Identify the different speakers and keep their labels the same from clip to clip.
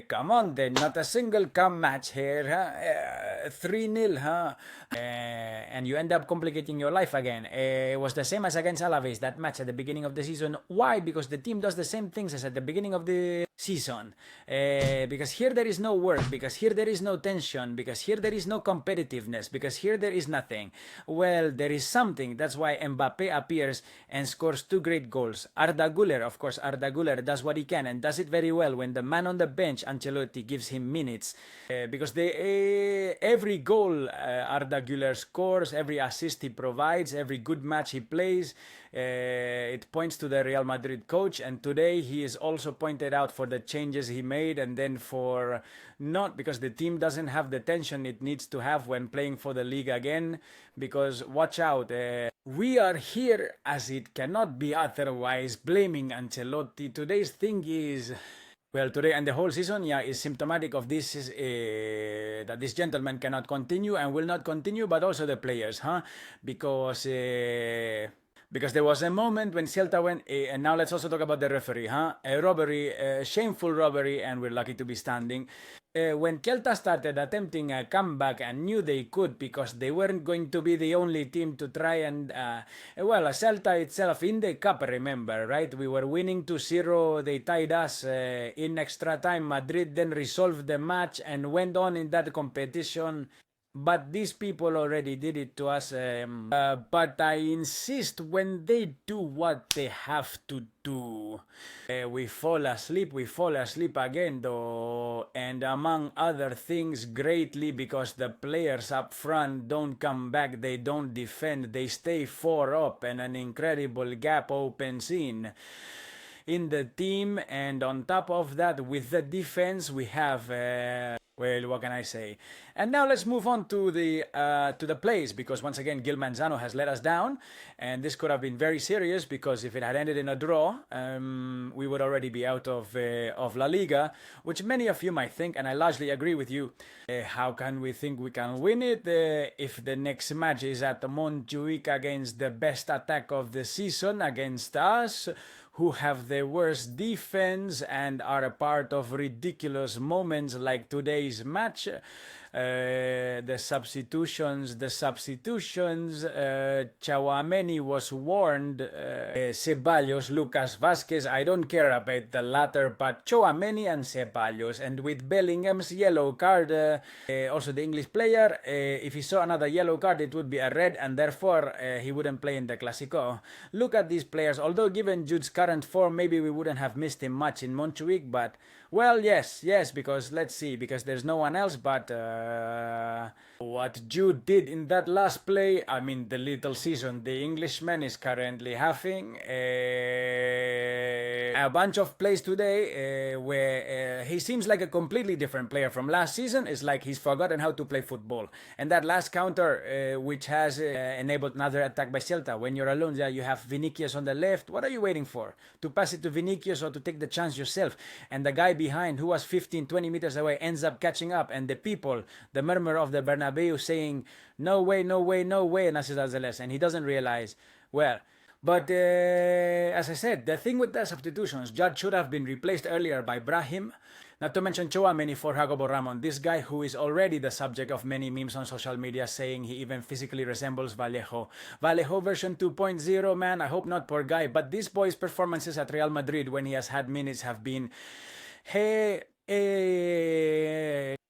Speaker 1: Come on then, not a single come match here, huh? 3-0, huh? And you end up complicating your life again. It was the same as against Alaves, that match at the beginning of the season. Why? Because the team does the same things as at the beginning of the season. Because here there is no work, because here there is no tension, because here there is no competitiveness, because here there is nothing. Well, there is something. That's why Mbappe appears and scores two great goals. Arda Güler, of course, Arda Güler does what he can and does it very well when the man on the bench, Ancelotti, gives him minutes. Because every goal Arda Güler scores, every assist he provides, every good match he plays, it points to the Real Madrid coach. And today he is also pointed out for the changes he made, and then for not because the team doesn't have the tension it needs to have when playing for the league again. Because watch out, we are here as it cannot be otherwise blaming Ancelotti. Today's thing is, well, today and the whole season, yeah, is symptomatic of this, that this gentleman cannot continue and will not continue, but also the players, huh? Because there was a moment when Celta went, and now let's also talk about the referee, huh? A robbery, a shameful robbery, and we're lucky to be standing. When Celta started attempting a comeback and knew they could because they weren't going to be the only team to try and, well, Celta itself in the cup, remember, right? We were winning 2-0, they tied us in extra time. Madrid then resolved the match and went on in that competition. But these people already did it to us. But I insist, when they do what they have to do, we fall asleep again, though. And among other things, greatly because the players up front don't come back, they don't defend, they stay 4 up, and an incredible gap opens in the team. And on top of that, with the defense, we have well, what can I say? And now let's move on to the plays, because once again Gil Manzano has let us down, and this could have been very serious, because if it had ended in a draw, we would already be out of La Liga, which many of you might think, and I largely agree with you. How can we think we can win it if the next match is at Montjuic against the best attack of the season, against us, who have the worst defense and are a part of ridiculous moments like today's match? The substitutions. Chouameni was warned. Ceballos, Lucas Vázquez. I don't care about the latter, but Chouameni and Ceballos. And with Bellingham's yellow card, also the English player, if he saw another yellow card, it would be a red, and therefore he wouldn't play in the Clásico. Look at these players. Although given Jude's current form, maybe we wouldn't have missed him much in Montjuic, but well, yes, because let's see, because there's no one else. But what Jude did in that last play, I mean, the little season the Englishman is currently having, a bunch of plays today where he seems like a completely different player from last season. It's like he's forgotten how to play football. And that last counter, which has enabled another attack by Celta, when you're alone, yeah, you have Vinicius on the left. What are you waiting for? To pass it to Vinicius or to take the chance yourself? And the guy behind, who was 15-20 meters away, ends up catching up, and the people, the murmur of the Bernabeu, saying no way, and he doesn't realize, well. But as I said, the thing with the substitutions, Judd should have been replaced earlier by Brahim. Not to mention Chouameni for Jacobo Ramon, this guy who is already the subject of many memes on social media, saying he even physically resembles Vallejo. Vallejo version 2.0, man, I hope not, poor guy. But this boy's performances at Real Madrid when he has had minutes have been,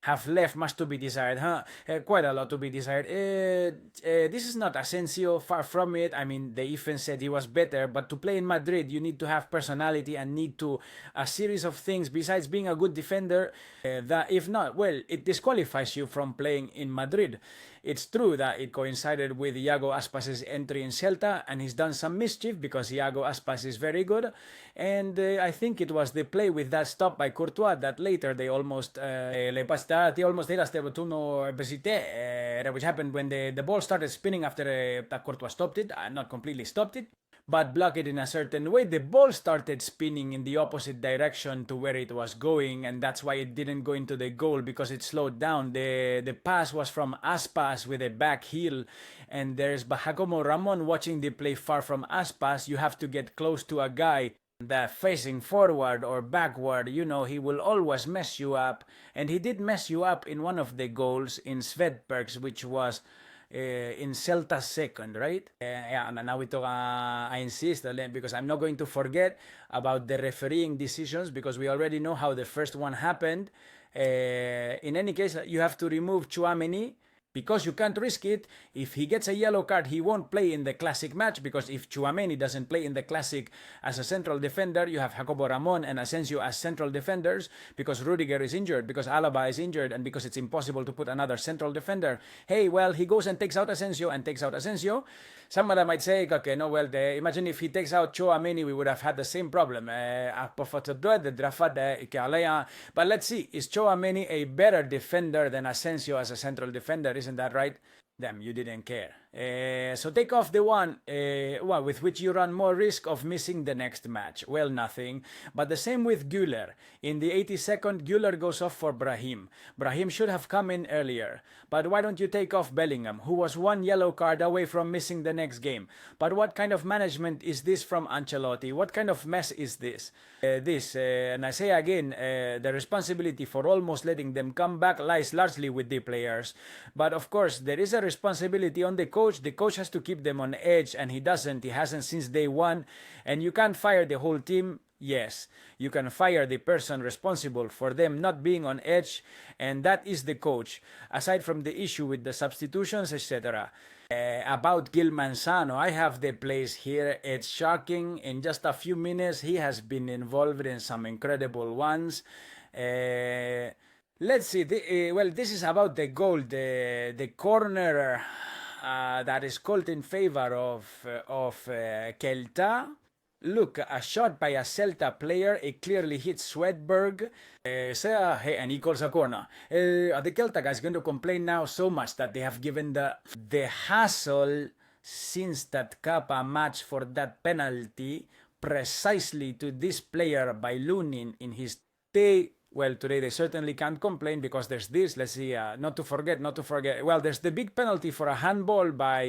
Speaker 1: have left much to be desired, huh? Quite a lot to be desired. This is not Asensio, far from it. I mean, the defense said he was better, but to play in Madrid, you need to have personality and need to a series of things besides being a good defender. That if not, well, it disqualifies you from playing in Madrid. It's true that it coincided with Iago Aspas's entry in Celta, and he's done some mischief because Iago Aspas is very good. And I think it was the play with that stop by Courtois that later they almost which happened when the ball started spinning after Courtois stopped it, not completely stopped it, but blocked it in a certain way. The ball started spinning in the opposite direction to where it was going, and that's why it didn't go into the goal, because it slowed down. The pass was from Aspas with a back heel, and there's Jacobo Ramon watching the play far from Aspas. You have to get close to a guy the facing forward or backward, you know, he will always mess you up. And he did mess you up in one of the goals in Svedbergs, which was in Celta's second, right? Yeah, and now we talk, I insist, because I'm not going to forget about the refereeing decisions, because we already know how the first one happened. In any case, you have to remove Tchouaméni, because you can't risk it. If he gets a yellow card, he won't play in the Classic match, because if Tchouaméni doesn't play in the Classic as a central defender, you have Jacobo Ramon and Asensio as central defenders, because Rudiger is injured, because Alaba is injured, and because it's impossible to put another central defender. Hey, well, he goes and takes out Asensio. Someone might say, okay, no, well, imagine if he takes out Tchouaméni, we would have had the same problem. But let's see, is Tchouaméni a better defender than Asensio as a central defender? Isn't that right? Damn, you didn't care. So take off the one with which you run more risk of missing the next match. Well, nothing. But the same with Güler. In the 82nd, Güler goes off for Brahim. Brahim should have come in earlier. But why don't you take off Bellingham, who was one yellow card away from missing the next game? But what kind of management is this from Ancelotti? What kind of mess is this? And I say again, the responsibility for almost letting them come back lies largely with the players. But of course, there is a responsibility on the coach. The coach has to keep them on edge, and he doesn't. He hasn't since day one. And you can't fire the whole team. Yes, you can fire the person responsible for them not being on edge, and that is the coach, aside from the issue with the substitutions, etc. About Gil Manzano, I have the plays here. It's shocking. In just a few minutes, he has been involved in some incredible ones. Let's see. Well, this is about the goal, the corner that is called in favor of Celta. Look, a shot by a Celta player, it clearly hits Svedberg, and he calls a corner. The Celta guys going to complain now so much that they have given the hassle since that Kappa match for that penalty precisely to this player by Lunin in his day. Well, today they certainly can't complain because there's this. Let's see, not to forget. Well, there's the big penalty for a handball by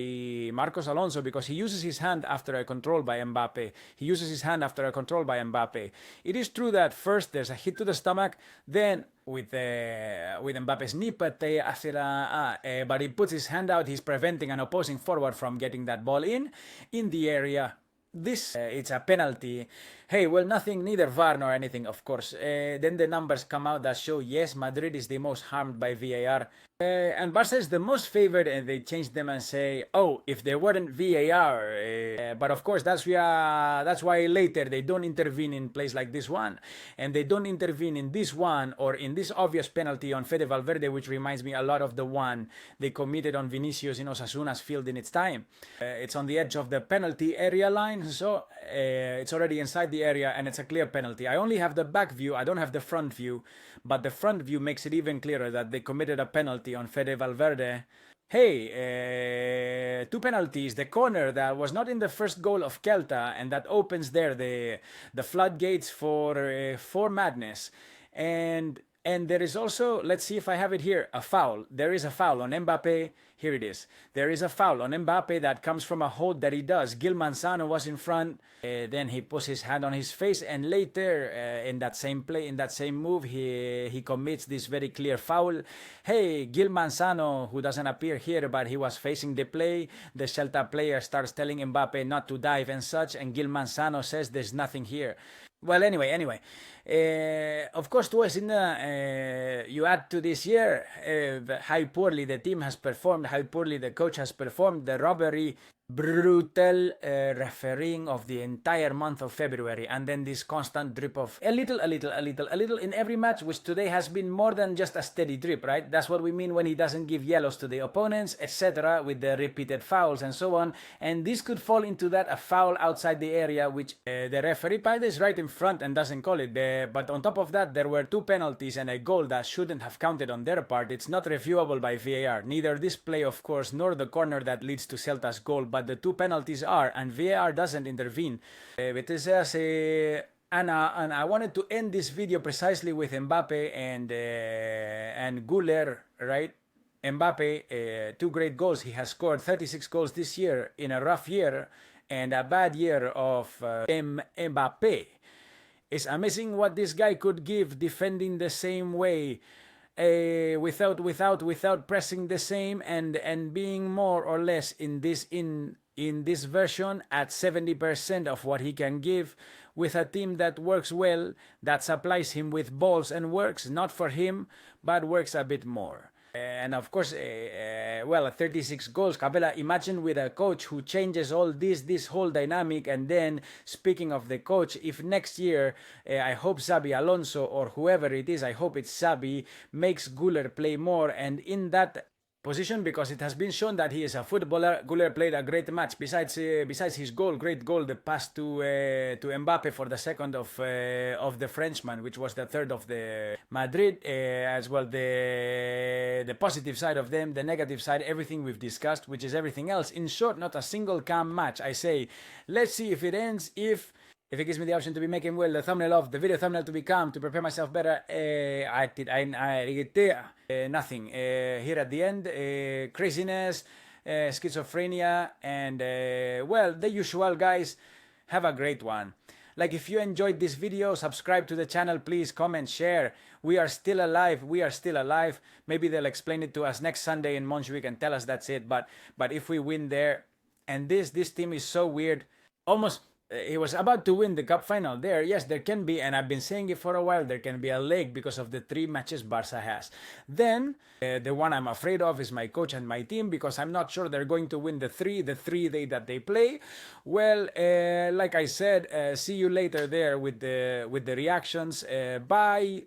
Speaker 1: Marcos Alonso because he uses his hand after a control by Mbappe. It is true that first there's a hit to the stomach, then with Mbappe's knee, but he puts his hand out. He's preventing an opposing forward from getting that ball in the area. This, it's a penalty. Hey, well, nothing, neither VAR nor anything, of course. Then the numbers come out that show, yes, Madrid is the most harmed by VAR. And Barca is the most favored, and they change them and say, oh, if there weren't VAR. But of course, that's why later they don't intervene in plays like this one. And they don't intervene in this one or in this obvious penalty on Fede Valverde, which reminds me a lot of the one they committed on Vinicius in Osasuna's field in its time. It's on the edge of the penalty area line, so it's already inside the area, and it's a clear penalty. I only have the back view, I don't have the front view, but the front view makes it even clearer that they committed a penalty on Fede Valverde. Hey, two penalties. The corner that was not in the first goal of Celta, and that opens there the floodgates for madness. And there is also, let's see if I have it here, a foul. There is a foul on Mbappe. Here it is. There is a foul on Mbappe that comes from a hold that he does. Gil Manzano was in front. Then he puts his hand on his face, and later in that same play, in that same move, he commits this very clear foul. Hey, Gil Manzano, who doesn't appear here, but he was facing the play. The Celta player starts telling Mbappe not to dive and such, and Gil Manzano says there's nothing here. Well, anyway, of course, towards you add to this year how poorly the team has performed, how poorly the coach has performed, the robbery, brutal refereeing of the entire month of February, and then this constant drip of a little in every match, which today has been more than just a steady drip, right? That's what we mean when he doesn't give yellows to the opponents, etc., with the repeated fouls and so on. And this could fall into that, a foul outside the area, which the referee is right in front and doesn't call it. But on top of that, there were two penalties and a goal that shouldn't have counted on their part. It's not reviewable by VAR, neither this play, of course, nor the corner that leads to Celta's goal, but the two penalties are, and VAR doesn't intervene. And I wanted to end this video precisely with Mbappe and Güler, right? Mbappe, two great goals. He has scored 36 goals this year in a rough year and a bad year of Mbappe. It's amazing what this guy could give defending the same way, without pressing the same, and being more or less in this version at 70% of what he can give, with a team that works well, that supplies him with balls and works not for him but works a bit more. And of course, well, 36 goals, Capella. Imagine with a coach who changes all this whole dynamic. And then, speaking of the coach, if next year, I hope Xabi Alonso or whoever it is, I hope it's Xabi, makes Güler play more, and in that position, because it has been shown that he is a footballer. Güler played a great match. Besides his great goal, the pass to Mbappe for the second of the Frenchman, which was the third of the Madrid, as well. The positive side of them, the negative side, everything we've discussed, which is everything else. In short, not a single calm match. I say, let's see if it ends. If it gives me the option to be making, well, the thumbnail of the video thumbnail to be calm, to prepare myself better, nothing. Here at the end, craziness, schizophrenia, and, well, the usual, guys. Have a great one. Like, if you enjoyed this video, subscribe to the channel, please, comment, share. We are still alive. We are still alive. Maybe they'll explain it to us next Sunday in Montjuic and tell us that's it. But if we win there, and this team is so weird, almost... He was about to win the cup final there. Yes, there can be, and I've been saying it for a while, there can be a leg because of the 3 matches Barca has. Then, the one I'm afraid of is my coach and my team, because I'm not sure they're going to win the 3 day that they play. Well, like I said, see you later there with the reactions. Bye.